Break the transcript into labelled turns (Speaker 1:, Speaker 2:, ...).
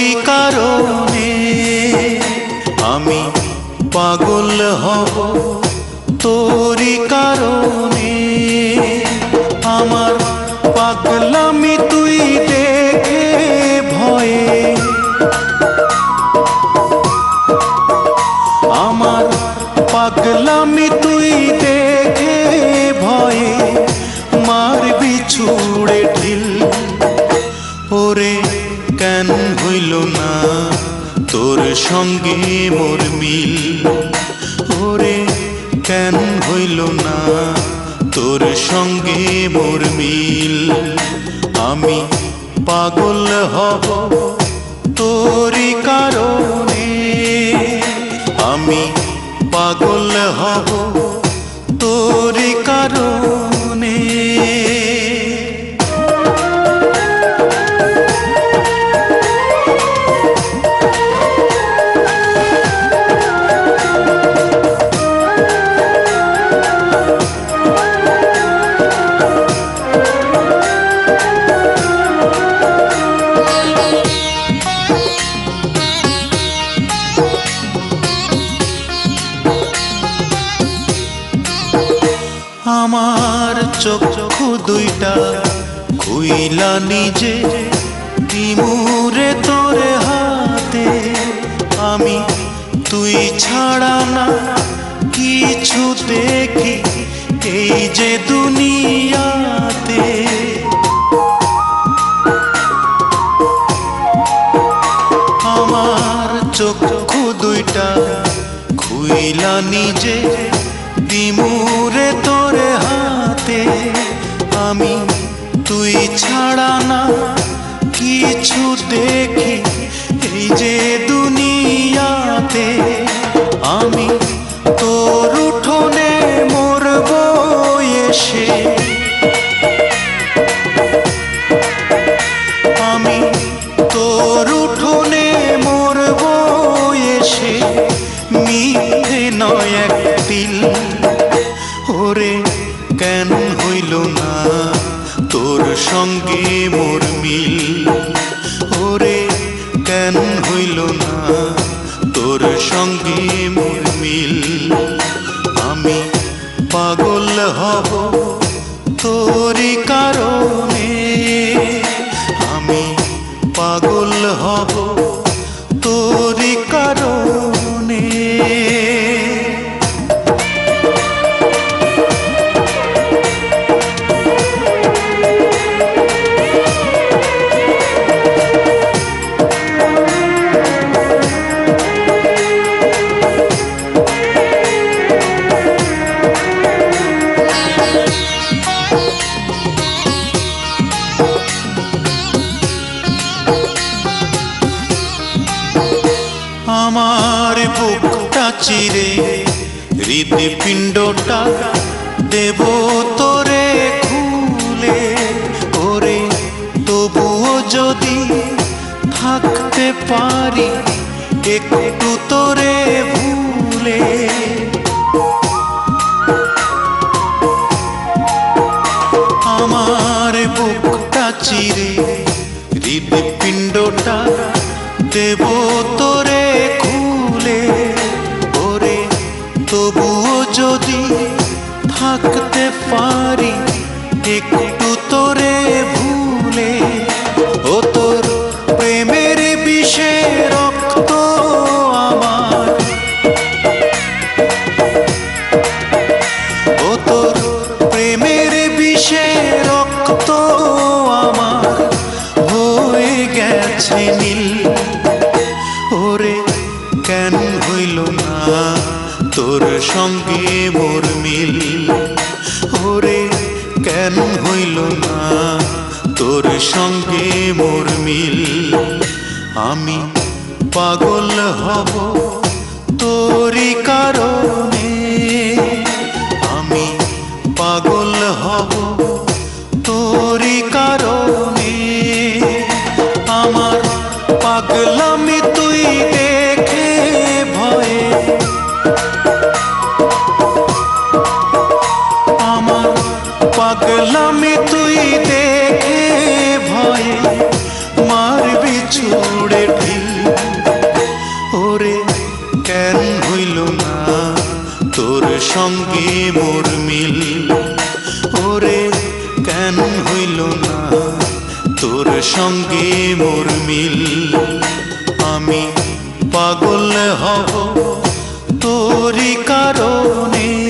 Speaker 1: তোরি কারণে আমি পাগল হব, তোরি কারণে আমার পাগলামি তুই দেখে ভয়ে, আমার পাগলামি তুই দেখে ভয়ে মারবি ছুড়ে ঢিল। ওরে কেন হইল না তোর সঙ্গে মোর মিল, ওরে কেন হইল না তোর সঙ্গে মোর মিল। আমি পাগল হব তোরি কারণে, আমি পাগল হব তোরি কারণে। আমার চক্ষু দুইটা খুইলা নিজে দিমুরে তোরে হাতে, আমি তুই ছাড়া না কিছু দেখি এই যে দুনিয়াতে। আমার চক্ষু দুইটা খুইলা নিজে দিমুরে তোরে হাতে, আমি তুই ছাড়া না কিছু দেখি এই যে দুনিয়াতে। আমি তোর উঠোনে মরব এসে, আমি তোর উঠোনে মরব এসে মিথ্যে নয় এক দিল। ওরে কেন হইল না তোর সঙ্গে মোর মিল, ওরে কেন হইল না তোর সঙ্গে মোর মিল। আমি পাগল হব তোরি কারণে, আমি পাগল হব তোরি কারণে। আমার বুকটা চিরে হৃদপিণ্ডটা দেব তোরে খুলে, ওরে তবুও যদি থাকতে পারি একটু তোরে ভুলে। আমার বুকটা চিরে হৃদপিণ্ডটা দেব তোরে খুলে, ওরে তবুও যদি থাকতে পারি একটু তোরে ভুলে। ও তোর প্রেমের বিষে রক্ত আমার, ও তোর প্রেমের বিষে রক্ত আমার হয়ে গেছে নীল। ওরে কেন হইল না তোর সঙ্গে মোর মিল, ওরে কেন হইল না তোর সঙ্গে মোর মিল। আমি পাগল হব তোরি কারণে, আমি পাগল হব তোরি কারণে। আমার পাগলামি তুই দেখে ভয়ে, আমার পাগলামি তুই দেখে ভয়ে মারবি ছুড়ে ঢিল। সঙ্গে মোর মিল। ওরে কেন হইল না তোর সঙ্গে মোর মিল। আমি পাগল হব তোরই কারণে।